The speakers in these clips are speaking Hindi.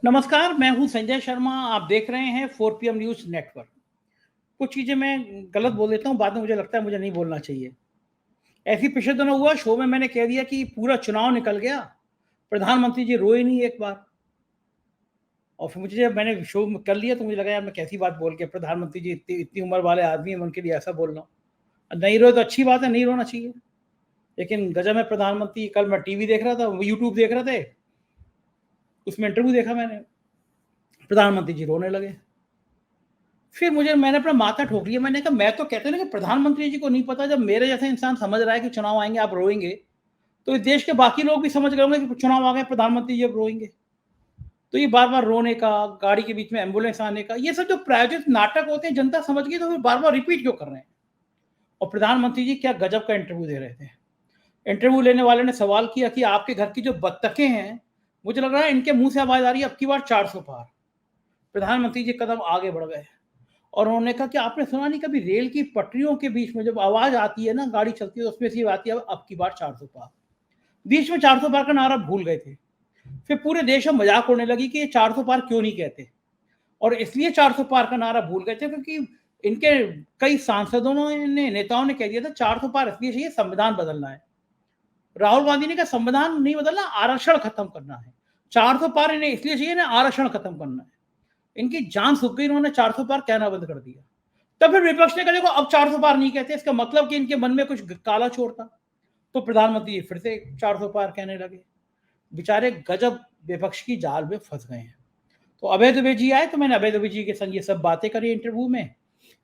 नमस्कार, मैं हूं संजय शर्मा। आप देख रहे हैं 4 PM न्यूज़ नेटवर्क। कुछ चीज़ें मैं गलत बोल देता हूं, बाद में मुझे लगता है मुझे नहीं बोलना चाहिए। ऐसे ही पिछले दिनों हुआ, शो में मैंने कह दिया कि पूरा चुनाव निकल गया, प्रधानमंत्री जी रोए नहीं एक बार। और फिर मुझे जब मैंने शो में कर लिया तो मुझे लगा यार मैं कैसी बात बोल के, प्रधानमंत्री जी इतनी इतनी उम्र वाले आदमी हैं, मैं उनके लिए ऐसा बोल रहा हूँ। नहीं रोए तो अच्छी बात है, नहीं रोना चाहिए। लेकिन गजब है प्रधानमंत्री। कल मैं टीवी देख रहा था, यूट्यूब देख रहे थे, उसमें इंटरव्यू देखा मैंने, प्रधानमंत्री जी रोने लगे। फिर मैंने अपना माथा ठोक लिया। मैंने कहा मैं तो कहते ना कि प्रधानमंत्री जी को नहीं पता, जब मेरे जैसा इंसान समझ रहा है कि चुनाव आएंगे आप रोएंगे, तो इस देश के बाकी लोग भी समझ गए होंगे कि चुनाव आ गए, प्रधानमंत्री जी अब रोएंगे। तो ये बार बार रोने का, गाड़ी के बीच में एम्बुलेंस आने का, ये सब जो प्रायोजित नाटक होते हैं, जनता समझ गई, तो फिर बार बार रिपीट क्यों कर रहे हैं। और प्रधानमंत्री जी क्या गजब का इंटरव्यू दे रहे थे। इंटरव्यू लेने वाले ने सवाल किया कि आपके घर की जो बत्तखें हैं, मुझे लग रहा है इनके मुंह से आवाज आ रही है अब की बार 400 पार। प्रधानमंत्री जी कदम आगे बढ़ गए और उन्होंने कहा कि आपने सुना नहीं, कभी रेल की पटरियों के बीच में जब आवाज आती है ना, गाड़ी चलती है, तो उसमें से आती है अब की बार 400 पार। बीच में 400 पार का नारा भूल गए थे। फिर पूरे देश में मजाक उड़ने लगी कि ये 400 पार क्यों नहीं कहते। और इसलिए 400 पार का नारा भूल गए थे क्योंकि इनके कई सांसदों ने, नेताओं ने कह दिया था 400 पार इसलिए चाहिए, संविधान बदलना है। राहुल गांधी ने कहा संविधान नहीं बदलना, आरक्षण खत्म करना है। 400 पार इन्हें इसलिए चाहिए ना, आरक्षण खत्म करना है। इनकी जान सूख गई, इन्होंने 400 पार कहना बंद कर दिया। तब फिर विपक्ष ने कहा देखो अब 400 पार नहीं कहते, इसका मतलब कि इनके मन में कुछ काला चोर था। तो प्रधानमंत्री फिर से 400 पार कहने लगे। बेचारे गजब विपक्ष की जाल में फंस गए हैं। तो अभय दुबे जी आए, तो मैंने अभय दुबे जी के संग ये सब बातें करी इंटरव्यू में।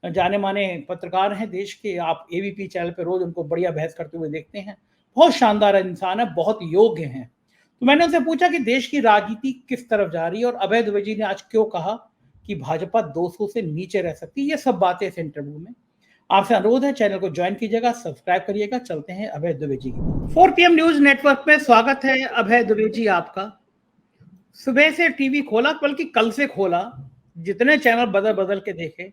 जाने माने पत्रकार हैं देश के, आप एबीपी चैनल पे रोज उनको बढ़िया बहस करते हुए देखते हैं। बहुत शानदार इंसान है, बहुत योग्य हैं। तो मैंने उनसे पूछा कि देश की राजनीति किस तरफ जा रही है और अभय दुबे जी ने आज क्यों कहा कि भाजपा 200 से नीचे रह सकती है। ये सब बातें इस इंटरव्यू में। आपसे अनुरोध है चैनल को ज्वाइन कीजिएगा, सब्सक्राइब करिएगा। चलते हैं अभय दुबे जी की। 4 PM न्यूज नेटवर्क में स्वागत है अभय दुबे जी आपका। सुबह से टीवी खोला, बल्कि कल से खोला, जितने चैनल बदल बदल के देखे,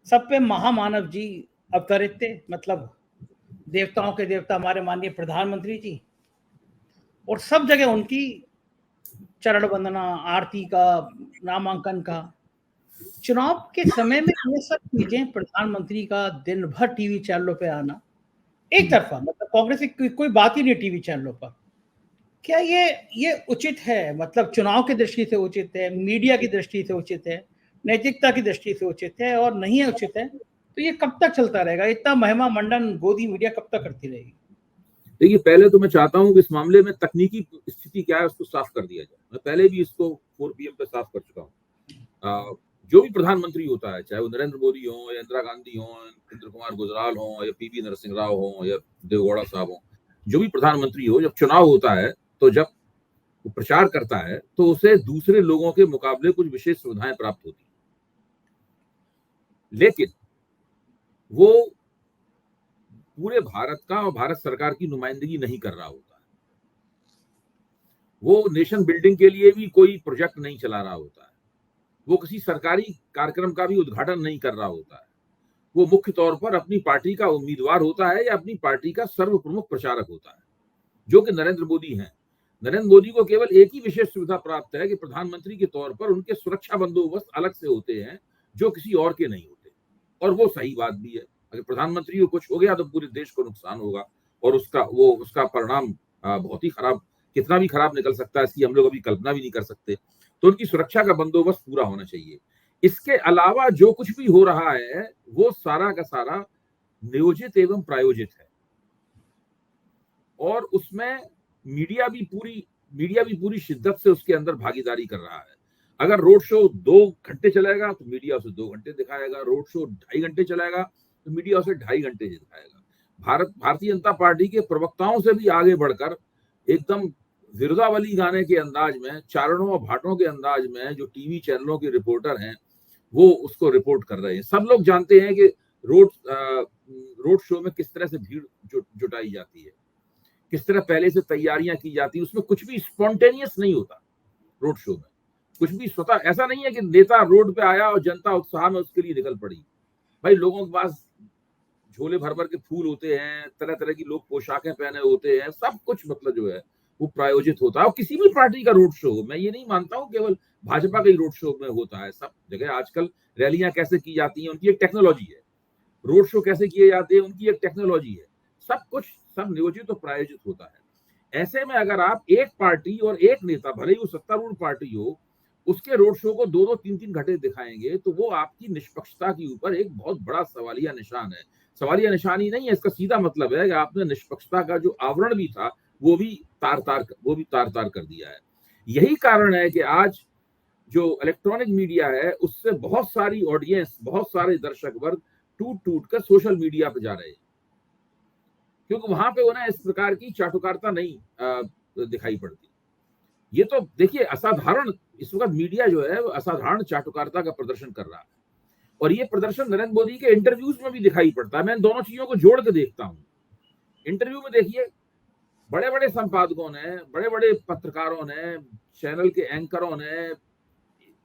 सब पे महामानव जी अवतरित थे। मतलब देवताओं के देवता हमारे माननीय प्रधानमंत्री जी, और सब जगह उनकी चरण वंदना, आरती का, नामांकन का। चुनाव के समय में ये सब चीजें, प्रधानमंत्री का दिन भर टीवी चैनलों पे आना, एक तरफा, मतलब कांग्रेस की कोई बात ही नहीं टीवी चैनलों पर। क्या ये उचित है? मतलब चुनाव की दृष्टि से उचित है, मीडिया की दृष्टि से उचित है, नैतिकता की दृष्टि से उचित है? और नहीं है उचित है तो ये कब तक चलता रहेगा? इतना महिमा मंडन गोदी मीडिया कब तक करती रहेगी? देखिए, पहले तो मैं चाहता हूं कि इस मामले में तकनीकी स्थिति क्या है उसको साफ कर दिया जाए। मैं पहले भी इसको 4 PM पे साफ कर चुका हूं। जो भी प्रधानमंत्री होता है, चाहे वो नरेंद्र मोदी हो या इंदिरा गांधी हो, इंद्र कुमार गुजराल हो या पीवी नरसिंह राव हो या देवगौड़ा साहब हो, जो भी प्रधानमंत्री हो, जब चुनाव होता है तो जब वो प्रचार करता है तो उसे दूसरे लोगों के मुकाबले कुछ विशेष सुविधाएं प्राप्त होती हैं। लेकिन वो पूरे भारत का और भारत सरकार की नुमाइंदगी नहीं कर रहा होता है। वो नेशन बिल्डिंग के लिए भी कोई प्रोजेक्ट नहीं चला रहा होता है। वो किसी सरकारी कार्यक्रम का भी उद्घाटन नहीं कर रहा होता है। वो मुख्य तौर पर अपनी पार्टी का उम्मीदवार होता है या अपनी पार्टी का सर्व प्रमुख प्रचारक होता है, जो कि नरेंद्र मोदी हैं। नरेंद्र मोदी को केवल एक ही विशेष सुविधा प्राप्त है कि प्रधानमंत्री के तौर पर उनके सुरक्षा बंदोबस्त अलग से होते हैं, जो किसी और के नहीं होते। और वो सही बात भी है। अगर प्रधानमंत्री को कुछ हो गया तो पूरे देश को नुकसान होगा और उसका परिणाम बहुत ही खराब, कितना भी खराब निकल सकता है, इसकी हम लोग अभी कल्पना भी नहीं कर सकते। तो उनकी सुरक्षा का बंदोबस्त पूरा होना चाहिए। इसके अलावा जो कुछ भी हो रहा है वो सारा का सारा नियोजित एवं प्रायोजित है, और उसमें मीडिया भी पूरी शिद्दत से उसके अंदर भागीदारी कर रहा है। अगर रोड शो 2 घंटे चलेगा तो मीडिया उसे 2 घंटे दिखाएगा, रोड शो 2.5 घंटे चलेगा तो मीडिया उसे 2.5 घंटे दिखाएगा। भारतीय जनता पार्टी के प्रवक्ताओं से भी आगे बढ़कर एकदम विरुदावली गाने के अंदाज में, चारणों और भाटों के अंदाज में जो टीवी चैनलों के रिपोर्टर हैं वो उसको रिपोर्ट कर रहे हैं। सब लोग जानते हैं कि रोड शो में किस तरह से भीड़ जुटाई जाती है, किस तरह पहले से तैयारियां की जाती है। उसमें कुछ भी स्पॉन्टेनियस नहीं होता। रोड शो में कुछ भी स्वतः ऐसा नहीं है कि नेता रोड पे आया और जनता उत्साह में उसके लिए निकल पड़ी। भाई, लोगों के पास झोले भर भर के फूल होते हैं, तरह तरह की लोग पोशाकें पहने होते हैं, सब कुछ मतलब जो है वो प्रायोजित होता है। और किसी भी पार्टी का रोड शो, मैं ये नहीं मानता हूँ केवल भाजपा का ही रोड शो में होता है, सब जगह आजकल रैलियां कैसे की जाती हैं उनकी एक टेक्नोलॉजी है, रोड शो कैसे किए जाते हैं उनकी एक टेक्नोलॉजी है, सब कुछ सब नियोजित और प्रायोजित होता है। ऐसे में अगर आप एक पार्टी और एक नेता, भले ही वो सत्तारूढ़ पार्टी हो, उसके रोड शो को 2-2, 3-3 घंटे दिखाएंगे तो वो आपकी निष्पक्षता के ऊपर एक बहुत बड़ा सवालिया निशान है। सवालिया निशान ही नहीं है, इसका सीधा मतलब है कि आपने निष्पक्षता का जो आवरण भी था वो भी तार-तार कर दिया है। यही कारण है कि आज जो इलेक्ट्रॉनिक मीडिया है उससे बहुत सारी ऑडियंस, बहुत सारे दर्शक वर्ग टूट कर सोशल मीडिया पे जा रहे हैं, क्योंकि वहां पे उन्हें इस प्रकार की चाटुकारिता नहीं दिखाई पड़ती। ये तो देखिए असाधारण, इस वक्त मीडिया जो है वो असाधारण चाटुकारिता का प्रदर्शन कर रहा है, और ये प्रदर्शन नरेंद्र मोदी के इंटरव्यूज में भी दिखाई पड़ता है। मैं इन दोनों चीजों को जोड़ के देखता हूँ। इंटरव्यू में देखिए, बड़े बड़े संपादकों ने, बड़े बड़े पत्रकारों ने, चैनल के एंकरों ने,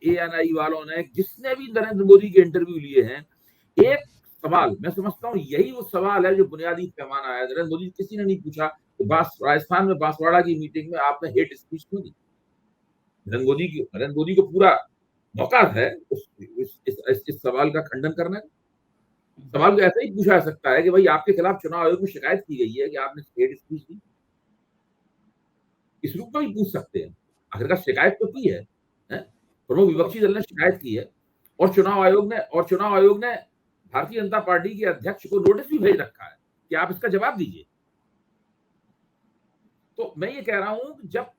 ANI वालों ने, जिसने भी नरेंद्र मोदी के इंटरव्यू लिए हैं, एक सवाल मैं समझता हूँ यही वो सवाल है जो बुनियादी पैमाना है। नरेंद्र मोदी किसी ने नहीं पूछा कि राजस्थान में बांसवाड़ा की मीटिंग में आपने हेट स्पीच क्यों दी। नरेंद्र मोदी को पूरा मौका है इस सवाल का खंडन करने का। सवाल को ऐसे ही पूछा जा सकता है कि भाई आपके खिलाफ चुनाव आयोग में शिकायत की गई है कि आपने हेट स्पीच दी, इस रूप में भी पूछ सकते हैं। आखिरकार शिकायत तो की है, प्रमुख विपक्षी दल ने शिकायत की है, और चुनाव आयोग ने भारतीय जनता पार्टी के अध्यक्ष को नोटिस भी भेज रखा है कि आप इसका जवाब दीजिए। तो मैं ये कह रहा हूं कि जब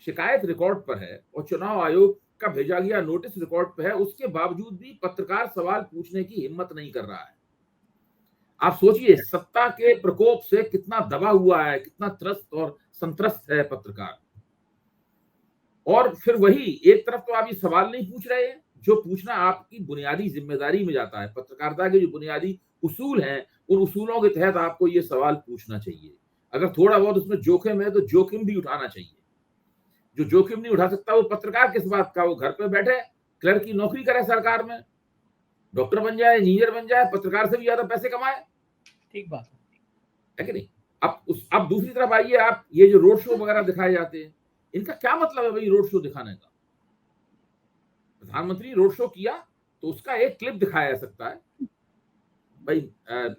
शिकायत रिकॉर्ड पर है और चुनाव आयोग का भेजा गया नोटिस रिकॉर्ड पर है, उसके बावजूद भी पत्रकार सवाल पूछने की हिम्मत नहीं कर रहा है। आप सोचिए, सत्ता के प्रकोप से कितना दबा हुआ है, कितना त्रस्त और संत्रस्त है पत्रकार। और फिर वही एक तरफ तो आप ये सवाल नहीं पूछ रहे हैं जो पूछना आपकी बुनियादी जिम्मेदारी में जाता है। पत्रकारिता के जो बुनियादी उसूल हैं, उन उसूलों के तहत आपको ये सवाल पूछना चाहिए। अगर थोड़ा बहुत उसमें जोखिम है तो जोखिम भी उठाना चाहिए। जो जोखिम नहीं उठा सकता वो पत्रकार किस बात का, वो घर पे बैठे क्लर्क की नौकरी करे सरकार में, डॉक्टर बन जाए, इंजीनियर बन जाए, पत्रकार से भी ज्यादा पैसे कमाए। ठीक बात है कि नहीं। अब दूसरी तरफ आइए, आप ये जो रोड शो वगैरह दिखाए जाते हैं, इनका क्या मतलब है भाई रोड शो दिखाने का। प्रधानमंत्री रोड शो किया तो उसका एक क्लिप दिखाया जा सकता है भाई,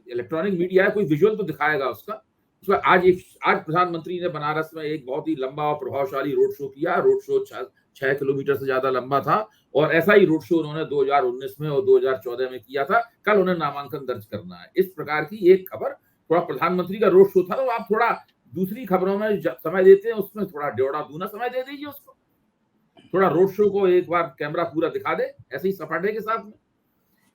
इलेक्ट्रॉनिक मीडिया है, कोई विजुअल तो दिखाएगा उसका। आज प्रधानमंत्री ने बनारस में एक बहुत ही लंबा और प्रभावशाली रोड शो किया। रोड शो 6 किलोमीटर से ज्यादा लंबा था, और ऐसा ही रोड शो उन्होंने 2019 में और 2014 में किया था। कल उन्हें नामांकन दर्ज करना है। इस प्रकार की एक खबर, थोड़ा प्रधानमंत्री का रोड शो था, तो आप थोड़ा दूसरी खबरों में समय देते हैं, उसमें थोड़ा डेढ़ा दूना समय दे दीजिए उसको। थोड़ा रोड शो को एक बार कैमरा पूरा दिखा दे ऐसे ही सपाटे के साथ में।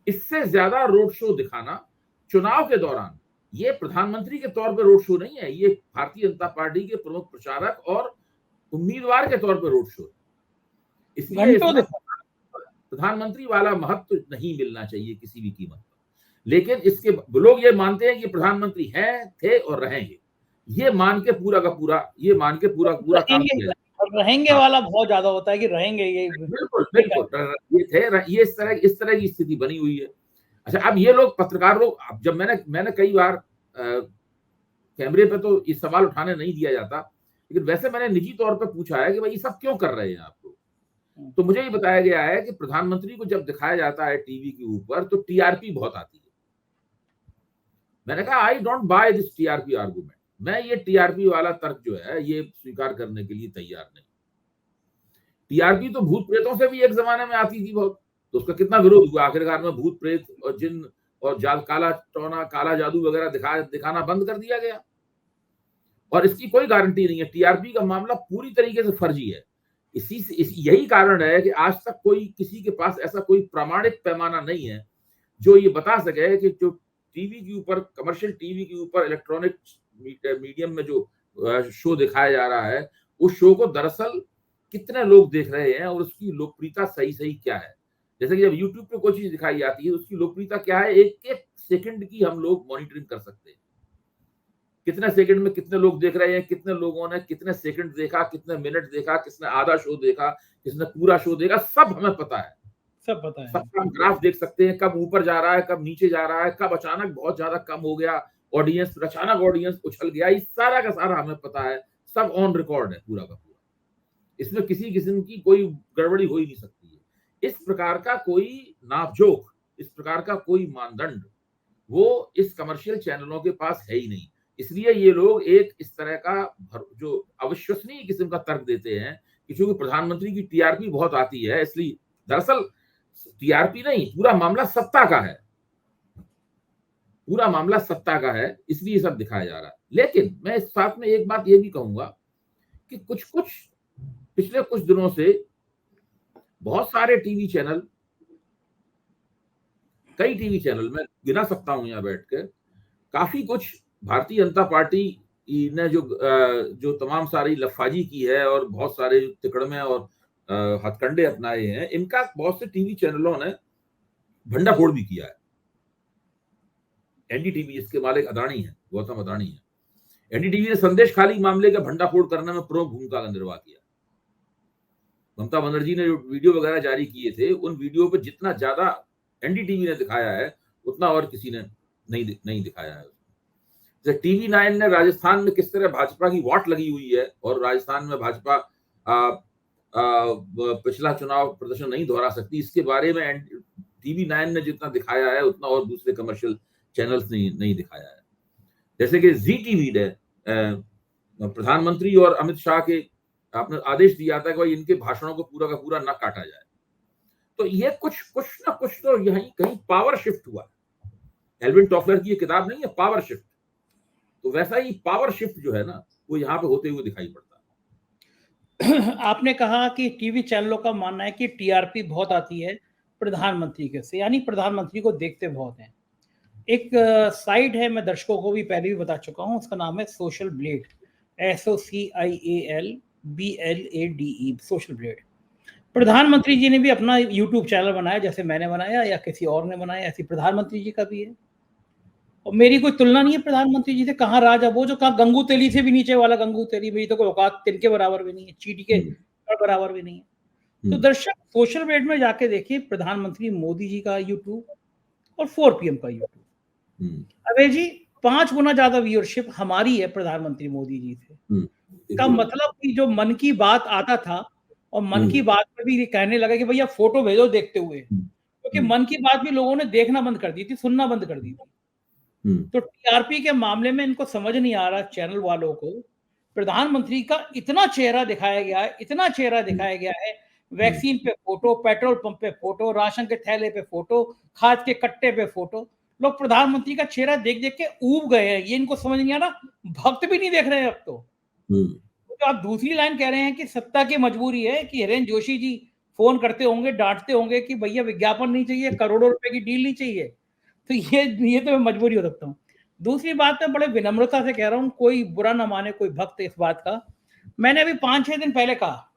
इससे ज्यादा रोड शो दिखाना चुनाव के दौरान, ये प्रधानमंत्री के तौर पर रोड शो नहीं है, ये भारतीय जनता पार्टी के प्रमुख प्रचारक और उम्मीदवार के तौर पर रोड शो। इसलिए प्रधानमंत्री वाला महत्व नहीं मिलना चाहिए किसी भी कीमत पर। लेकिन इसके लोग ये मानते हैं कि प्रधानमंत्री हैं, थे और रहेंगे, ये मान के पूरा काम किया रहेंगे वाला बहुत ज्यादा होता है कि रहेंगे, ये बिल्कुल ये थे, ये इस तरह की स्थिति बनी हुई है। अच्छा, अब ये लोग पत्रकार लोग, जब मैंने कई बार कैमरे पे तो ये सवाल उठाने नहीं दिया जाता, लेकिन वैसे मैंने निजी तौर पे पूछा है कि भाई ये सब क्यों कर रहे हैं आप लोग। तो मुझे ये बताया गया है कि प्रधानमंत्री को जब दिखाया जाता है टीवी के ऊपर तो टीआरपी बहुत आती है। मैंने कहा I don't by this TRP argument, मैं ये टीआरपी वाला तर्क जो है ये स्वीकार करने के लिए तैयार नहीं। टीआरपी तो भूत प्रेतों से भी एक जमाने में आती थी बहुत, तो उसका कितना विरोध हुआ। आखिरकार में भूत प्रेत और जिन और काला टोना, काला जादू वगैरह दिखाना बंद कर दिया गया, और इसकी कोई गारंटी नहीं है। टीआरपी का मामला पूरी तरीके से फर्जी है। यही कारण है कि आज तक किसी के पास ऐसा कोई प्रामाणिक पैमाना नहीं है जो ये बता सके कि जो टीवी के ऊपर, कमर्शियल टीवी के ऊपर इलेक्ट्रॉनिक मीडियम में जो शो दिखाया जा रहा है, उस शो को दरअसल कितने लोग देख रहे हैं और उसकी लोकप्रियता सही क्या है। जैसे कि जब यूट्यूब पे कोई चीज दिखाई जाती है, उसकी लोकप्रियता क्या है, एक सेकंड की हम लोग मॉनिटरिंग कर सकते हैं। कितने सेकंड में कितने लोग देख रहे हैं, कितने लोगों ने कितने सेकंड देखा, कितने मिनट देखा, किसने आधा शो देखा, किसने पूरा शो देखा, सब हमें पता है। सबका हम ग्राफ देख सकते हैं, कब ऊपर जा रहा है, कब नीचे जा रहा है, कब अचानक बहुत ज्यादा कम हो गया ऑडियंस, फिर अचानक ऑडियंस उछल गया, इस सारा का सारा हमें पता है। सब ऑन रिकॉर्ड है पूरा का पूरा, इसमें किसी किस्म की कोई गड़बड़ी हो ही नहीं सकती है। इस प्रकार का कोई नापजोक, इस प्रकार का कोई मानदंड वो इस कमर्शियल चैनलों के पास है ही नहीं। इसलिए ये लोग एक इस तरह का जो अविश्वसनीय किस्म का तर्क देते हैं कि चूंकि प्रधानमंत्री की टीआरपी बहुत आती है, इसलिए दरअसल टीआरपी नहीं, पूरा मामला सत्ता का है, पूरा मामला सत्ता का है, इसलिए सब दिखाया जा रहा है। लेकिन मैं इस साथ में एक बात ये भी कहूंगा कि कुछ पिछले कुछ दिनों से बहुत सारे टीवी चैनल, कई टीवी चैनल मैं गिना सकता हूं यहां बैठकर, काफी कुछ भारतीय जनता पार्टी ने जो तमाम सारी लफाजी की है और बहुत सारे तिकड़मे और हथकंडे अपनाए हैं, इनका बहुत से टीवी चैनलों ने भंडाफोड़ भी किया है। एनडीटीवी, इसके मालिक अदानी है, गौतम अदानी है। एनडीटीवी ने संदेश खाली मामले का भंडाफोड़ करने में प्रमुख भूमिका का निर्वाह किया। ममता बनर्जी ने जो वीडियो वगैरह जारी किए थे, उन वीडियो पर जितना ज्यादा एनडीटीवी ने दिखाया है उतना और किसी ने नहीं दिखाया है। जैसे टीवी 9 ने राजस्थान में किस तरह भाजपा की वाट लगी हुई है और राजस्थान में भाजपा पिछला चुनाव प्रदर्शन नहीं दोहरा सकती, इसके बारे में टीवी 9 ने जितना दिखाया है उतना और दूसरे कमर्शियल चैनल्स ने नहीं दिखाया है। जैसे कि जी टीवी ने प्रधानमंत्री और अमित शाह के आपने आदेश दिया था कि भाई इनके भाषणों को पूरा का पूरा न काटा जाए। तो ये कुछ ना कुछ तो यहीं कहीं पावर शिफ्ट हुआ। एल्विन टॉफलर की ये किताब नहीं है पावर शिफ्ट, तो वैसा ही पावर शिफ्ट जो है ना वो यहाँ पे होते हुए दिखाई पड़ता है। आपने कहा कि टीवी चैनलों का मानना है कि टीआरपी बहुत आती है प्रधानमंत्री के से, यानी प्रधानमंत्री को देखते बहुत हैं। एक साइट है, मैं दर्शकों को भी पहले भी बता चुका हूं, उसका नाम है social blade, SOCIALBLADE, social blade. प्रधानमंत्री जी ने भी अपना यूट्यूब चैनल बनाया, जैसे मैंने बनाया या किसी और ने बनाया, ऐसी प्रधानमंत्री जी का भी है। और मेरी कोई तुलना नहीं है प्रधानमंत्री जी से, कहाँ राजा वो जो कहा गंगू तेली से भी नीचे वाला गंगू तेली, मेरी तो कोई औकात तिनके बराबर भी नहीं है, चीटी के बराबर भी नहीं है। तो दर्शक सोशल ब्लेड में जाके देखिए प्रधानमंत्री मोदी जी का यूट्यूब और 4 PM का यूट्यूब। अबे जी 5 गुना ज्यादा व्यूअरशिप हमारी है प्रधानमंत्री मोदी जी से। का मतलब कि जो मन की बात आता था और मन की बात में भी कहने लगा कि भैया फोटो भेजो देखते हुए, क्योंकि मन की बात भी लोगों ने देखना बंद कर दी थी, सुनना बंद कर दी थी। तो टीआरपी के मामले में इनको समझ नहीं आ रहा चैनल वालों को, प्रधानमंत्री का इतना चेहरा दिखाया गया है, इतना चेहरा दिखाया गया है, वैक्सीन पे फोटो, पेट्रोल पंप पे फोटो, राशन के थैले पे फोटो, खाद के कट्टे पे फोटो, लोग प्रधानमंत्री का चेहरा देख देख के ऊब गए हैं। ये इनको समझ नहीं आ रहा, भक्त भी नहीं देख रहे हैं अब तो। तो आप दूसरी लाइन कह रहे हैं कि सत्ता की मजबूरी है कि हिरेन जोशी जी फोन करते होंगे, डांटते होंगे कि भैया विज्ञापन नहीं चाहिए, करोड़ों रुपए की डील नहीं चाहिए, तो ये तो मैं मजबूरी हो सकता हूँ। दूसरी बात मैं बड़े विनम्रता से कह रहा हूँ, कोई बुरा ना माने कोई भक्त इस बात का, मैंने अभी 5-6 दिन पहले कहा,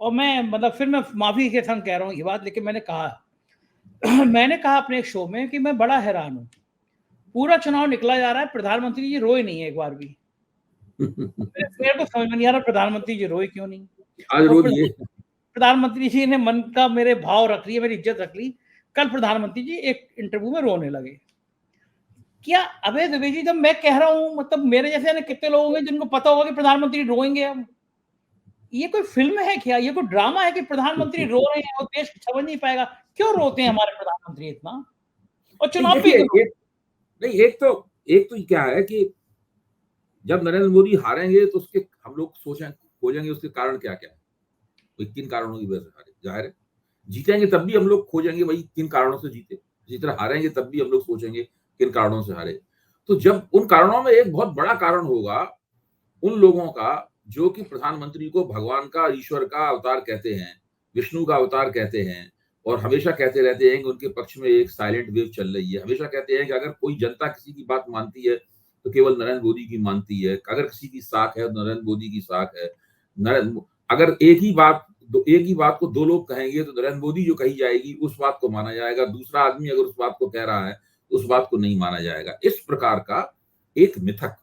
और मैं मतलब फिर मैं माफी के संग कह रहा हूँ ये बात, लेकिन मैंने कहा मैंने कहा अपने एक शो में कि मैं बड़ा हैरान हूँ, पूरा चुनाव निकला जा रहा है, प्रधानमंत्री जी रोए नहीं है एक बार भी। मेरे को समझ में नहीं आ रहा प्रधानमंत्री जी रोए क्यों नहीं। आज रो दिए। प्रधानमंत्री जी ने मन का मेरे भाव रख लिए, मेरी इज्जत रख ली, कल प्रधानमंत्री जी एक इंटरव्यू में रोने लगे। क्या अबे दुबे जी, जब मैं कह रहा हूं, मतलब मेरे जैसे कितने लोग होंगे जिनको पता होगा कि प्रधानमंत्री रोएंगे। अब ये कोई फिल्म है क्या, ये कोई ड्रामा है कि प्रधानमंत्री रो रहे हैं और देश समझ नहीं पाएगा क्यों रोते हैं हमारे प्रधानमंत्री इतना, और चुनाव भी नहीं। एक तो क्या है कि जब नरेंद्र मोदी हारेंगे तो उसके हम लोग खोजेंगे उसके कारण क्या क्या है, कोई किन कारणों की वजह से हारे, जाहिर है जीतेंगे तब भी हम लोग खोजेंगे भाई किन कारणों से जीते, जिस तरह हारेंगे तब भी हम लोग सोचेंगे किन कारणों से हारे। तो जब उन कारणों में एक बहुत बड़ा कारण होगा उन लोगों का जो कि प्रधानमंत्री को भगवान का, ईश्वर का अवतार कहते हैं, विष्णु का अवतार कहते हैं, और हमेशा कहते रहते हैं कि उनके पक्ष में एक साइलेंट वेव चल रही है। हमेशा कहते हैं कि अगर कोई जनता किसी की बात मानती है तो केवल नरेंद्र मोदी की मानती है, अगर किसी की साख है तो नरेंद्र मोदी की साख है। अगर एक ही बात को दो लोग कहेंगे तो नरेंद्र मोदी जो कही जाएगी उस बात को माना जाएगा, दूसरा आदमी अगर उस बात को कह रहा है तो उस बात को नहीं माना जाएगा। इस प्रकार का एक मिथक,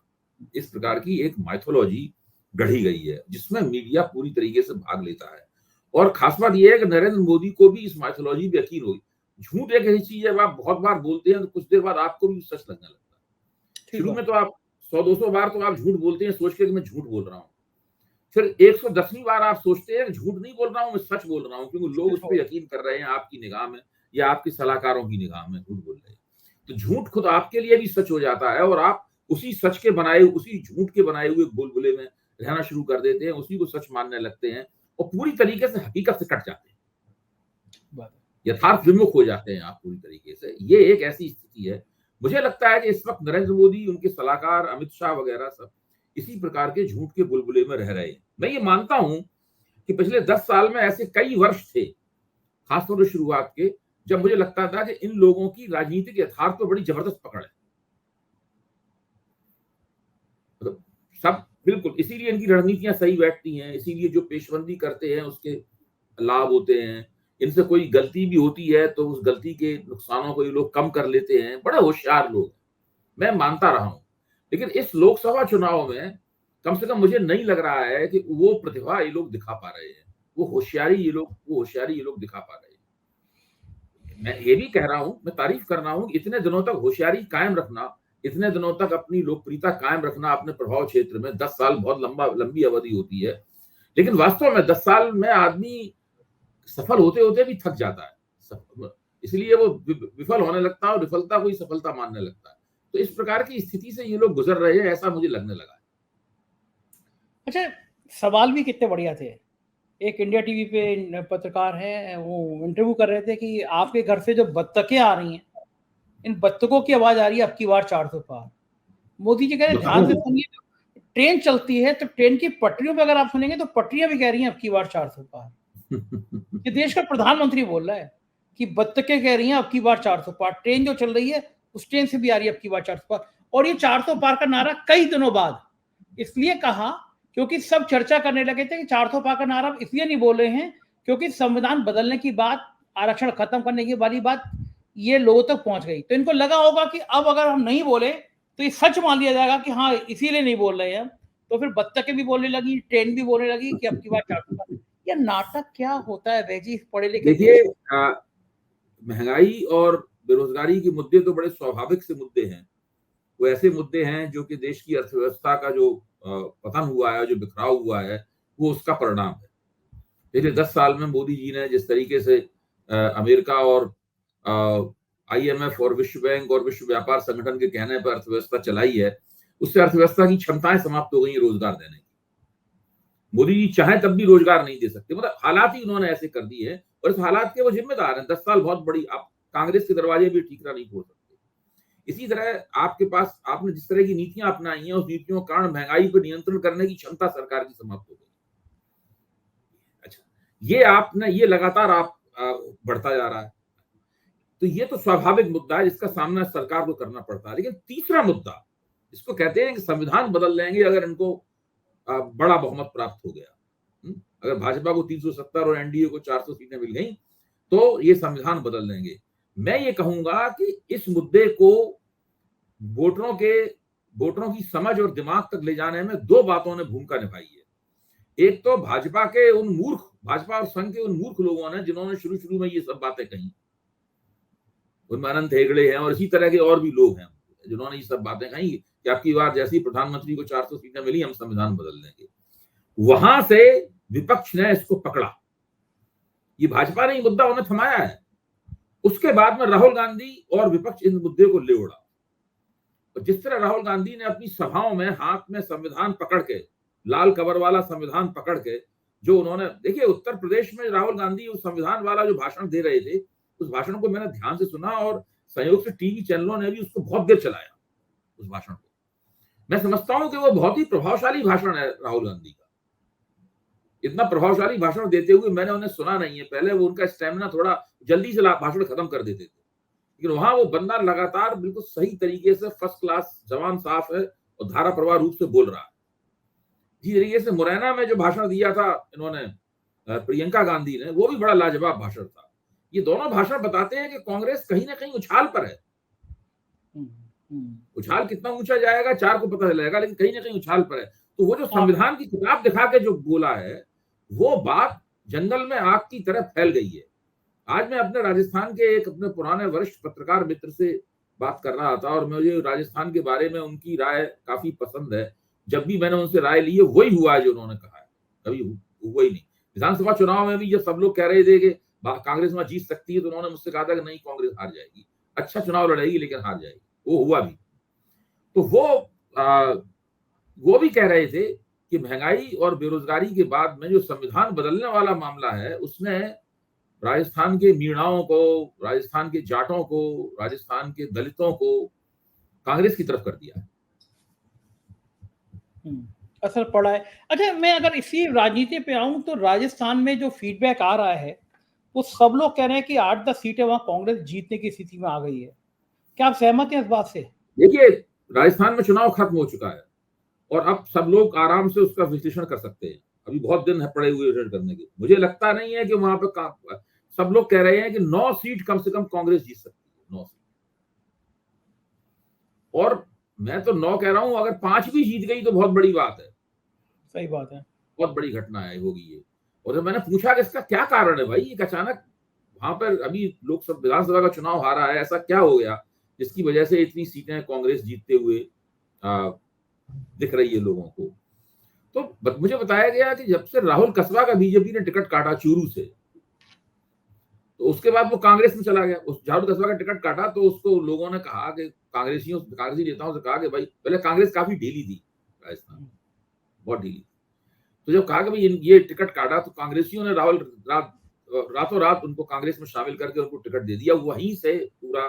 इस प्रकार की एक माइथोलॉजी गढ़ी गई है जिसमें मीडिया पूरी तरीके से भाग लेता है। और खास बात यह है कि नरेंद्र मोदी को भी इस माइथोलॉजी पे यकीन होगी। झूठ एक ऐसी चीज है, जब आप बहुत बार बोलते हैं तो कुछ देर बाद आपको भी सच लगने लगता है। शुरू में तो आप 100-200 बार तो आप झूठ बोलते हैं सोच के कि मैं झूठ बोल रहा हूँ, फिर 110वीं बार आप सोचते हैं झूठ नहीं बोल रहा हूं, मैं सच बोल रहा हूं, क्योंकि लोग उस पर यकीन कर रहे हैं आपकी निगाह में या आपके सलाहकारों की निगाह में झूठ बोल रहे हैं। तो झूठ खुद आपके लिए भी सच हो जाता है और आप उसी सच के बनाए, उसी झूठ के बनाए हुए बुलबुले में रहना शुरू कर देते हैं, उसी को सच मानने लगते हैं और पूरी तरीके से हकीकत से कट जाते हैं, यथार्थ विमुख हो जाते हैं आप पूरी तरीके से। ये एक ऐसी स्थिति है। मुझे लगता है कि इस वक्त नरेंद्र मोदी, उनके सलाहकार अमित शाह वगैरह सब इसी प्रकार के झूठ के बुलबुले में रह रहे हैं। मैं ये मानता हूं कि पिछले 10 साल में ऐसे कई वर्ष थे, खासतौर से शुरुआत के, जब मुझे लगता था कि इन लोगों की राजनीतिक यथार्थ पर बड़ी जबरदस्त पकड़ है। मतलब सब बिल्कुल, इसीलिए इनकी रणनीतियां सही बैठती हैं, इसीलिए जो पेशबंदी करते हैं उसके लाभ होते हैं। इनसे कोई गलती भी होती है तो उस गलती के नुकसानों को ये लोग कम कर लेते हैं। बड़े होशियार लोग, मैं मानता रहा हूं। लेकिन इस लोकसभा चुनाव में कम से कम मुझे नहीं लग रहा है कि वो प्रतिभा ये लोग दिखा पा रहे हैं, वो होशियारी ये लोग दिखा पा रहे हैं। मैं ये भी कह रहा हूं, मैं तारीफ कर रहा हूं, इतने दिनों तक होशियारी कायम रखना, इतने दिनों तक अपनी लोकप्रियता कायम रखना अपने प्रभाव क्षेत्र में, 10 साल बहुत लंबी अवधि होती है। लेकिन वास्तव में 10 साल में आदमी सफल होते होते भी थक जाता है, इसलिए वो विफल होने लगता है और विफलता को ही सफलता मानने लगता है। तो इस प्रकार की स्थिति से ये लोग गुजर रहे हैं, ऐसा मुझे लगने लगा है। अच्छा, सवाल भी कितने बढ़िया थे। एक इंडिया टीवी पे पत्रकार है, वो इंटरव्यू कर रहे थे कि आपके घर से जो बत्तखें आ रही हैं, इन बत्तखों की आवाज आ रही है अब की बार 400 पार। मोदी जी कह रहे ध्यान से सुनिए, ट्रेन चलती है तो ट्रेन की पटरियों पे अगर आप सुनेंगे तो पटरियां भी कह रही हैं अब की बार 400 पार। ये देश का प्रधानमंत्री बोल रहा है कि बत्तखें कह रही हैं अब की बार 400 पार, ट्रेन जो चल रही है उस ट्रेन से भी आ रही है अब की बार 400 पार। और ये 400 पार का नारा कई दिनों बाद इसलिए कहा क्योंकि सब चर्चा करने लगे थे कि 400 पार का नारा इसलिए नहीं बोल रहे हैं क्योंकि संविधान बदलने की बात, आरक्षण खत्म करने की वाली बात ये लोगों तक पहुंच गई। तो इनको लगा होगा कि अब अगर हम नहीं बोले तो ये सच मान लिया जाएगा कि हाँ इसीलिए नहीं बोल रहे हैं। तो फिर बत्तखें भी बोलने लगी, ट्रेन भी बोलने लगी कि अब की बार 400 पार। ये नाटक क्या होता है वैजी पढ़े लिखे? देखिए, महंगाई और बेरोजगारी के मुद्दे तो बड़े स्वाभाविक से मुद्दे हैं। वो ऐसे मुद्दे हैं जो कि देश की अर्थव्यवस्था का जो पतन हुआ है, जो बिखराव हुआ है, वो उसका परिणाम है। पिछले 10 साल में मोदी जी ने जिस तरीके से अमेरिका और IMF और विश्व बैंक और विश्व व्यापार संगठन के कहने पर अर्थव्यवस्था चलाई है, उससे अर्थव्यवस्था की क्षमताएं समाप्त हो गई रोजगार देने की। मोदी जी चाहे तब भी रोजगार नहीं दे सकते, मतलब हालात ही उन्होंने ऐसे कर दिए हैं और इस हालात के वो जिम्मेदार हैं। 10 साल बहुत बड़ी, आप कांग्रेस के दरवाजे भी ठीकरा नहीं खोल सकते। इसी तरह आपके पास, आपने जिस तरह की नीतियां अपनाई हैं, उस नीतियों के कारण महंगाई पर नियंत्रण करने की क्षमता सरकार की समाप्त हो गई। अच्छा, ये लगातार आप बढ़ता जा रहा है, तो ये तो स्वाभाविक मुद्दा है जिसका सामना सरकार को करना पड़ता है। लेकिन तीसरा मुद्दा, इसको कहते हैं कि संविधान बदल लेंगे अगर इनको बड़ा बहुमत प्राप्त हो गया। अगर भाजपा को 370 और NDA को 400 सीटें मिल गई तो ये संविधान बदल लेंगे। मैं ये कहूंगा कि इस मुद्दे को वोटरों की समझ और दिमाग तक ले जाने में दो बातों ने भूमिका निभाई है। एक तो भाजपा और संघ के उन मूर्ख लोगों ने जिन्होंने शुरू में ये सब बातें कही, उनमें अनंत हेगड़े हैं और इसी तरह के और भी लोग हैं जिन्होंने ये सब बातें कही कि आपकी बार जैसी प्रधानमंत्री को 400 सीटें मिली हम संविधान बदल देंगे। वहां से विपक्ष ने इसको पकड़ा, ये भाजपा ने मुद्दा उन्हें थमाया है। उसके बाद में राहुल गांधी और विपक्ष इन मुद्दे को ले उड़ा। और जिस तरह राहुल गांधी ने अपनी सभाओं में हाथ में संविधान पकड़ के, लाल कवर वाला संविधान पकड़ के, जो उन्होंने, देखिए उत्तर प्रदेश में राहुल गांधी उस संविधान वाला जो भाषण दे रहे थे, उस भाषण को मैंने ध्यान से सुना और संयोग से टीवी चैनलों ने भी उसको बहुत देर चलाया, उस भाषण को। मैं समझता हूं कि वो बहुत ही प्रभावशाली भाषण है राहुल गांधी का। इतना प्रभावशाली भाषण देते हुए मैंने उन्हें सुना नहीं है पहले। वो उनका स्टेमिना, थोड़ा जल्दी से भाषण खत्म कर देते थे, लेकिन वहां वो बंदा लगातार बिल्कुल सही तरीके से, फर्स्ट क्लास, जवान साफ है और धारा प्रवाह रूप से बोल रहा है। इसी तरीके से मुरैना में जो भाषण दिया था इन्होंने, प्रियंका गांधी ने, वो भी बड़ा लाजवाब भाषण था। ये दोनों भाषण बताते हैं कि कांग्रेस कहीं ना कहीं उछाल पर है। उछाल कितना ऊंचा जाएगा 4 को पता चलेगा, लेकिन कहीं ना कहीं उछाल पर है। तो वो जो संविधान की किताब दिखा के जो बोला है, वो बात जंगल में आग की तरह फैल गई है। आज मैं अपने राजस्थान के एक अपने पुराने वरिष्ठ पत्रकार मित्र से बात कर रहा था और मुझे राजस्थान के बारे में उनकी राय काफी पसंद है। जब भी मैंने उनसे राय ली है वही हुआ है जो उन्होंने कहा है। कभी हुआ ही नहीं। विधानसभा चुनाव में भी जब सब लोग कह रहे थे कि कांग्रेस वहां जीत सकती है, तो उन्होंने मुझसे कहा था कि नहीं, कांग्रेस हार जाएगी, अच्छा चुनाव लड़ेगी लेकिन हार जाएगी। वो हुआ भी। तो वो भी कह रहे थे कि महंगाई और बेरोजगारी के बाद में जो संविधान बदलने वाला मामला है, उसने राजस्थान के मीणाओं को, राजस्थान के जाटों को, राजस्थान के दलितों को कांग्रेस की तरफ कर दिया है। असर पड़ा है। अच्छा, मैं अगर इसी राजनीति पे आऊं तो राजस्थान में जो फीडबैक आ रहा है, वो सब लोग कह रहे हैं कि 8-10 सीटें वहां कांग्रेस जीतने की स्थिति में आ गई है। क्या आप सहमत हैं इस बात से? देखिए, राजस्थान में चुनाव खत्म हो चुका है और अब सब लोग आराम से उसका विश्लेषण कर सकते हैं। अभी बहुत दिन है पड़े हुए विश्लेषण करने के। मुझे लगता नहीं है कि वहां पे सब लोग कह रहे हैं कि 9 सीट कम से कम कांग्रेस जीत सकती है, 9 सीट। और मैं तो 9 कह रहा हूं, अगर 5 भी जीत गई तो बहुत बड़ी बात है। सही बात है। बहुत बड़ी घटना है होगी ये। और जब मैंने पूछा कि इसका क्या कारण है भाई, एक अचानक वहां पर अभी लोकसभा विधानसभा का चुनाव हारा है, ऐसा क्या हो गया जिसकी वजह से इतनी सीटें कांग्रेस जीतते हुए दिख रही है लोगों को। तो मुझे बताया गया कि जब से राहुल कसबा का बीजेपी ने टिकट काटा चूरू से, तो उसके बाद वो कांग्रेस में चला गया। उस राहुल कसबा का टिकट काटा तो उसको लोगों ने कहा कि कांग्रेसी नेताओं से कहा कि भाई, पहले कांग्रेस काफी ढीली थी राजस्थान, बहुत ढीली। तो जब कहा कि भाई ये टिकट काटा, तो कांग्रेसियों ने रातों रात उनको कांग्रेस में शामिल करके उनको टिकट दे दिया। वहीं से पूरा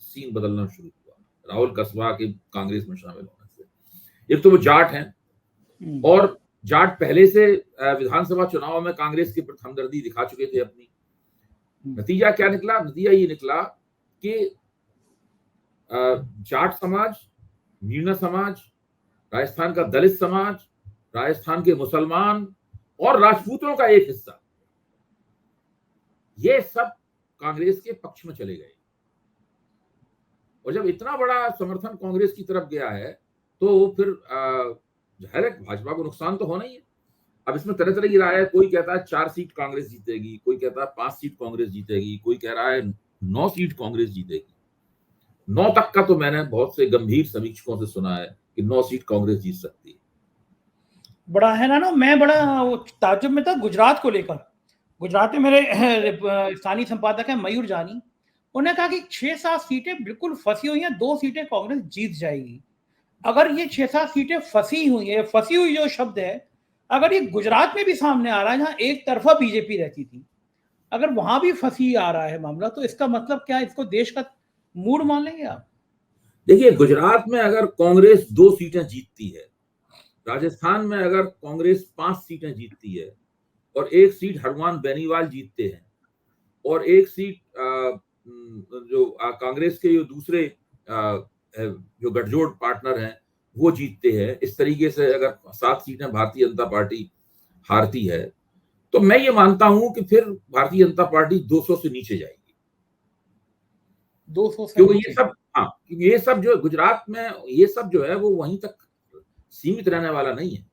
सीन बदलना शुरू हुआ राहुल कसबा के कांग्रेस में शामिल होने से। एक तो वो जाट हैं और जाट पहले से विधानसभा चुनाव में कांग्रेस के प्रति हमदर्दी दिखा चुके थे अपनी। नतीजा क्या निकला? नतीजा ये निकला कि जाट समाज, मीणा समाज, राजस्थान का दलित समाज, राजस्थान के मुसलमान और राजपूतों का एक हिस्सा, ये सब कांग्रेस के पक्ष में चले गए। और जब इतना बड़ा समर्थन कांग्रेस की तरफ गया है, तो फिर जाहिर है भाजपा को नुकसान तो होना ही है। अब इसमें तरह तरह की राय है। कोई कहता है 4 सीट कांग्रेस जीतेगी, कोई कहता है 5 सीट कांग्रेस जीतेगी, कोई कह रहा है 9 सीट कांग्रेस जीतेगी। 9 तक का तो मैंने बहुत से गंभीर समीक्षकों से सुना है कि 9 सीट कांग्रेस जीत सकती है। बड़ा है ना, मैं बड़ा ताज्जुब में था गुजरात को लेकर। गुजरात में मेरे स्थानीय संपादक है मयूर जानी, उन्होंने कहा कि 6-7 सीटें बिल्कुल फंसी हुई हैं, 2 सीटें कांग्रेस जीत जाएगी। अगर ये 6-7 सीटें फंसी हुई है, फंसी हुई जो शब्द है, अगर ये गुजरात में भी सामने आ रहा है जहां एक तरफा बीजेपी रहती थी, अगर वहां भी फंसी आ रहा है मामला, तो इसका मतलब क्या, इसको देश का मूड मान लेंगे आप? देखिए, गुजरात में अगर कांग्रेस 2 सीटें जीतती है, राजस्थान में अगर कांग्रेस 5 सीटें जीतती है और 1 सीट हनुमान बेनीवाल जीतते हैं और 1 सीट जो कांग्रेस के जो दूसरे जो गठजोड़ पार्टनर हैं वो जीतते हैं, इस तरीके से अगर 7 सीटें भारतीय जनता पार्टी हारती है, तो मैं ये मानता हूं कि फिर भारतीय जनता पार्टी 200 से नीचे जाएगी। 200 से क्योंकि नीचे? ये सब, हाँ, ये सब जो गुजरात में ये सब जो है वो वहीं तक सीमित रहने वाला नहीं है।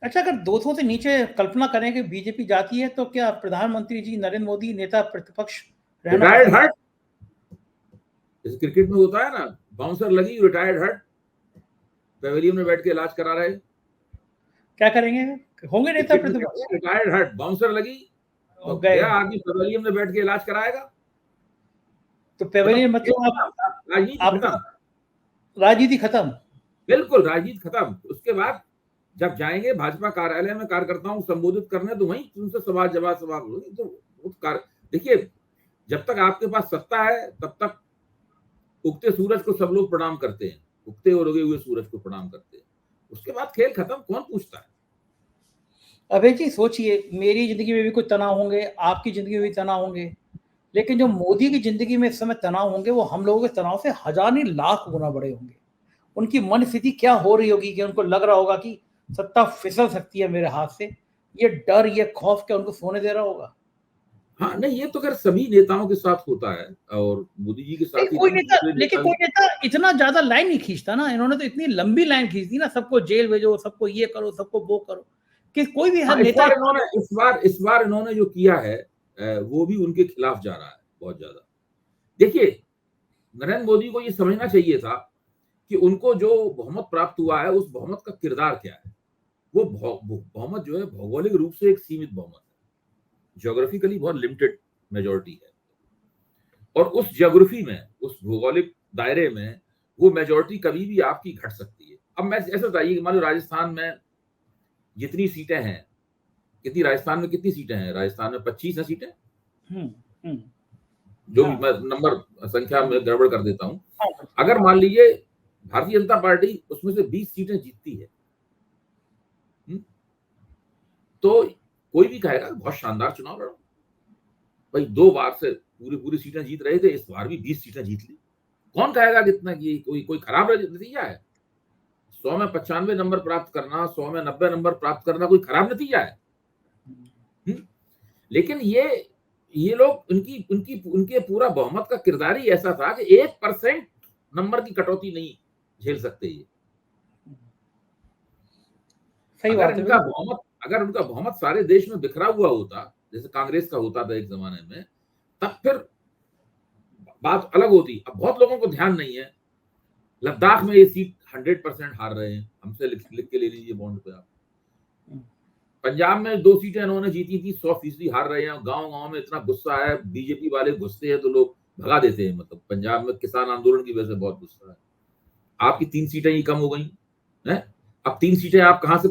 अच्छा, अगर 200 से नीचे कल्पना करें कि बीजेपी जाती है, तो क्या प्रधानमंत्री जी नरेंद्र मोदी नेता प्रतिपक्ष रहना रिटायर्ड पसंद? हट, जैसे क्रिकेट में होता है ना, बाउंसर लगी, रिटायर्ड हट, पेवेलियन में बैठ के इलाज करा रहे। क्या करेंगे? होंगे नेता क्रिकेट में कहते प्रतिपक्ष? हैं रिटायर्ड हट, बाउंसर लगी तो गए गया आदमी पेवेलियन में बैठ के इलाज कराएगा। तो पेवेलियन मतलब राजनीति आप खत्म, राजनीति खत्म। बिल्कुल राजनीति खत्म। उसके बाद जब जाएंगे भाजपा कार्यालय में कार्यकर्ताओं को संबोधित करने, तो वहीं उनसे सवाल जवाब होगी। तो देखिए, जब तक आपके पास सत्ता है तब तक उगते सूरज को सब लोग प्रणाम करते हैं, उगते और उगे हुए सूरज को प्रणाम करते हैं। उसके बाद खेल खत्म, कौन पूछता है। अभय जी सोचिए, मेरी जिंदगी में भी कुछ तनाव होंगे, आपकी जिंदगी में भी तनाव होंगे, लेकिन जो मोदी की जिंदगी में इस समय तनाव होंगे, वो हम लोगों के तनाव से हजार नहीं लाख गुना बड़े होंगे। उनकी मन स्थिति क्या हो रही होगी कि उनको लग रहा होगा कि सत्ता फिसल सकती है मेरे हाथ से। ये डर, ये खौफ क्या उनको सोने दे रहा होगा? हाँ, नहीं, ये तो खैर सभी नेताओं के साथ होता है और मोदी जी के साथ ही कोई नहीं, नेता, दूसरे लेकिन नेता कोई भी। नेता इतना ज्यादा लाइन नहीं खींचता ना। इन्होंने तो इतनी लंबी लाइन खींच दी ना, सबको जेल भेजो, सबको ये करो, सबको वो करो, कि कोई भी हर हाँ, नेता। इस बार इन्होंने जो किया है वो भी उनके खिलाफ जा रहा है बहुत ज्यादा। देखिए, नरेंद्र मोदी को ये समझना चाहिए था कि उनको जो बहुमत प्राप्त हुआ है, उस बहुमत का किरदार क्या है। वो बहुमत जो है भौगोलिक रूप से एक सीमित बहुमत है, ज्योग्राफिकली बहुत लिमिटेड मेजोरिटी है, और उस ज्योग्राफी में, उस भौगोलिक दायरे में वो मेजोरिटी कभी भी आपकी घट सकती है। अब मैं ऐसा बताइए कि मान लो राजस्थान में जितनी सीटें हैं, कितनी राजस्थान में कितनी सीटें हैं? राजस्थान में 25 है सीटें, जो भी हाँ, मैं नंबर संख्या में गड़बड़ कर देता हूं। हाँ, अगर मान लीजिए भारतीय जनता पार्टी उसमें से 20 सीटें जीतती है, तो कोई भी कहेगा बहुत शानदार चुनाव लड़ा भाई, 2 बार से पूरी पूरी सीटें जीत रहे थे, इस बार भी 20 सीटें जीत ली। कौन कहेगा कितना कि कोई खराब नतीजा है? 100 में 95 नंबर प्राप्त करना, 100 में 90 नंबर प्राप्त करना कोई खराब नतीजा है? लेकिन ये लोग उनके पूरा बहुमत का किरदार ही ऐसा था कि 1% नंबर की कटौती नहीं झेल सकते ये। सही बात है। अगर उनका बहुमत सारे देश में बिखरा हुआ होता, जैसे कांग्रेस का होता था एक जमाने में, तब फिर बात अलग होती। अब बहुत लोगों को ध्यान नहीं है, लद्दाख में ये सीट 100% हार रहे हैं, हमसे लिख के ले लीजिए बॉन्ड पे आप। पंजाब में 2 सीटें इन्होंने जीती थी, 100% हार रहे हैं। गांव गांव में इतना गुस्सा है, बीजेपी वाले घुसते हैं तो लोग भगा देते हैं। मतलब पंजाब में किसान आंदोलन की वजह से बहुत गुस्सा है। आपकी 3 सीटें ही कम हो गई हैं, अब 3 सीटें आप कहां से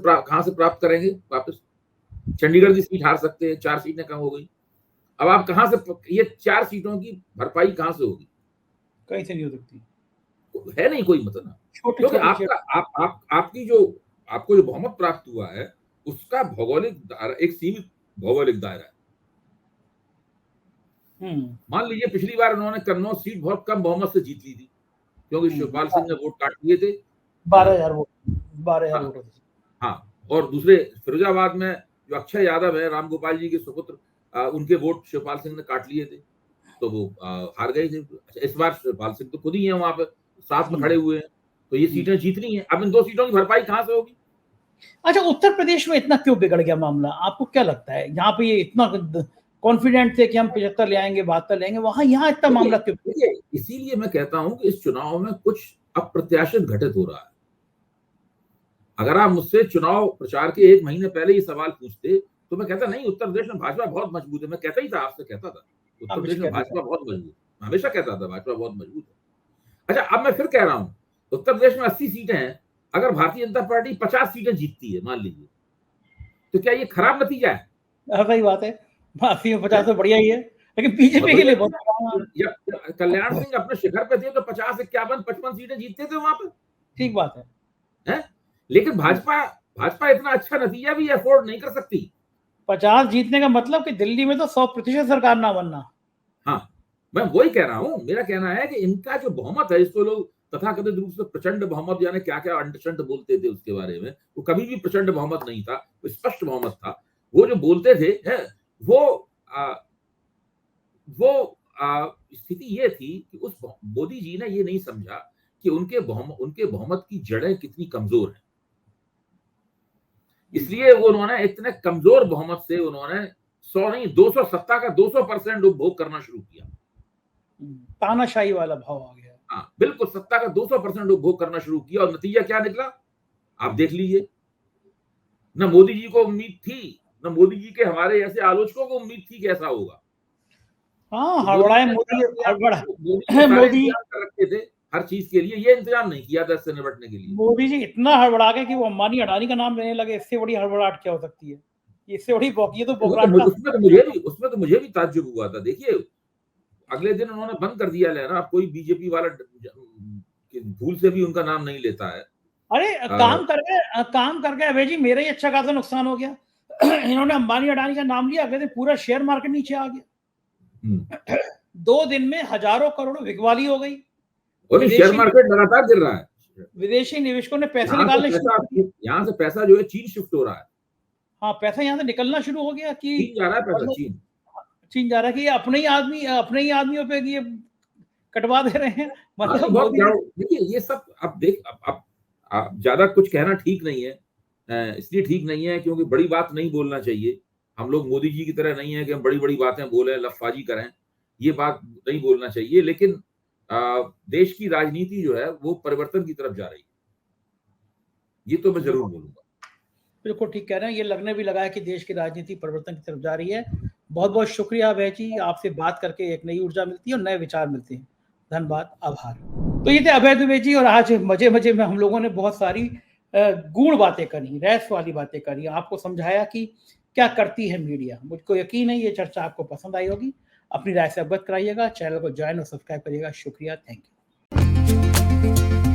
प्राप्त करेंगे वापस? चंडीगढ़ की सीट हार सकते हैं, 4 सीटें कम हो गई। अब आप कहां से ये 4 सीटों की भरपाई कहां से होगी? कहीं से नहीं हो सकती, है नहीं कोई मतलब ना, छोटे क्योंकि छोटे आपको जो बहुमत प्राप्त हुआ है उसका भौगोलिक दायरा एक सीमित भौगोलिक दायरा है। मान लीजिए पिछली बार उन्होंने कन्नौज सीट बहुत कम बहुमत से जीत ली थी, क्योंकि शिवपाल सिंह ने वोट काट लिए थे, 12,000 वोट, 12,000 वोट। हाँ, और दूसरे फिरोजाबाद में जो अक्षय यादव है, रामगोपाल जी के सुपुत्र, उनके वोट शिवपाल सिंह ने काट लिए थे, तो वो हार गए थे। अच्छा, इस बार शिवपाल सिंह तो खुद ही है वहां पे, साथ में खड़े हुए हैं, तो ये सीटें जीतनी है। अब इन 2 सीटों की भरपाई कहां से होगी? अच्छा, उत्तर प्रदेश में इतना क्यों बिगड़ गया मामला? आपको क्या लगता है? यहाँ पे ये इतना कॉन्फिडेंट थे कि हम 75 ले आएंगे, 72 लेंगे, वहां यहाँ इतना मामला क्यों? देखिए, इसीलिए मैं कहता हूं कि इस चुनाव में कुछ अप्रत्याशित घटित हो रहा है। अगर आप मुझसे चुनाव प्रचार के 1 महीने पहले ये सवाल पूछते तो मैं कहता नहीं, उत्तर प्रदेश में भाजपा बहुत मजबूत है। मैं कहता ही था, आपसे कहता था उत्तर प्रदेश में भाजपा बहुत मजबूत है, हमेशा कहता था भाजपा बहुत मजबूत है। अच्छा, अब मैं फिर कह रहा हूं, उत्तर प्रदेश में 80 सीटें हैं, अगर भारतीय जनता पार्टी 50 सीटें जीतती है मान लीजिए, तो क्या ये खराब नतीजा है? सही बात है, 80 में 50 तो बढ़िया ही है, लेकिन बीजेपी के लिए बहुत। कल्याण सिंह अपने शिखर पे थे तो 50, 51, 55 सीटें जीतते थे वहां पे। ठीक बात है? लेकिन भाजपा इतना अच्छा नतीजा भी अफोर्ड नहीं कर सकती। 50 जीतने का मतलब कि दिल्ली में तो 100% सरकार ना बनना। हाँ, मैं वही कह रहा हूं। मेरा कहना है कि इनका जो बहुमत है, इसको लोग तथाकथित रूप से प्रचंड बहुमत, यानी क्या क्या अंडशंड बोलते थे उसके बारे में, वो कभी भी प्रचंड बहुमत नहीं था, वो स्पष्ट बहुमत था। वो जो बोलते थे है, वो स्थिति ये थी कि उस मोदी जी ने ये नहीं समझा कि उनके बहुमत की जड़ें कितनी कमजोर हैं। इसलिए वो उन्होंने इतने कमजोर बहुमत से उन्होंने 100 नहीं 200 सत्ता का 200% उपभोग करना शुरू किया। तानाशाही वाला भाव आ गया। हाँ, बिल्कुल, सत्ता का 200% उपभोग करना शुरू किया, और नतीजा क्या निकला आप देख लीजिए। न मोदी जी को उम्मीद थी, न मोदी जी के हमारे ऐसे आलोचकों को उम्मीद थी कि ऐसा होगा। हाँ, हड़बड़ाए मोदी, मोदी कर रखे थे हर चीज के लिए, ये इंतजाम नहीं किया था इससे निपटने के लिए। मोदी जी इतना हड़बड़ा गए कि वो अंबानी अडानी का नाम लेने लगे। इससे बड़ी हड़बड़ाहट क्या हो सकती है? इससे बड़ी ये तो उसमें तो मुझे भी ताज्जुब हुआ था। देखिए, अगले दिन उन्होंने बंद कर दिया लेना, अब कोई बीजेपी वाला भूल से भी उनका नाम नहीं लेता है। अरे काम कर गए अभय जी, मेरा ही अच्छा खासा नुकसान हो गया। इन्होंने अंबानी अडानी का नाम लिया, अगले दिन पूरा शेयर मार्केट नीचे आ गया। 2 दिन में हजारों करोड़ बिकवाली हो गई, और शेयर मार्केट लगातार गिर रहा है। विदेशी निवेशकों ने पैसे निकालने यहाँ से पैसा जो है चीन शिफ्ट हो रहा है। हाँ, पैसा यहाँ से निकलना शुरू हो गया कि चीन जा रहा है पैसा, चीन जा रहा है कि अपने ही आदमियों पे ये कटवा दे रहे हैं। मतलब देखिए, ये सब अब ज्यादा कुछ कहना ठीक नहीं है, इसलिए ठीक नहीं है क्योंकि बड़ी बात नहीं बोलना चाहिए। हम लोग मोदी जी की तरह नहीं है कि हम बड़ी बड़ी बातें बोलें, लफाजी करें, ये बात नहीं बोलना चाहिए। लेकिन देश की राजनीति जो है वो परिवर्तन की तरफ जा रही है, ये तो मैं जरूर बोलूंगा। बिल्कुल ठीक कह रहे हैं, ये लगने भी लगा है कि देश की राजनीति परिवर्तन की तरफ जा रही है। बहुत बहुत शुक्रिया अभय जी, आपसे बात करके एक नई ऊर्जा मिलती है और नए विचार मिलते हैं। धन्यवाद, आभार। तो ये थे अभय दुबे जी, और आज मजे मजे में हम लोगों ने बहुत सारी गूढ़ बातें करी, रहस्य वाली बातें करी, आपको समझाया कि क्या करती है मीडिया। मुझको यकीन है ये चर्चा आपको पसंद आई होगी। अपनी राय से अवगत कराइएगा, चैनल को ज्वाइन और सब्सक्राइब करिएगा। शुक्रिया, थैंक यू।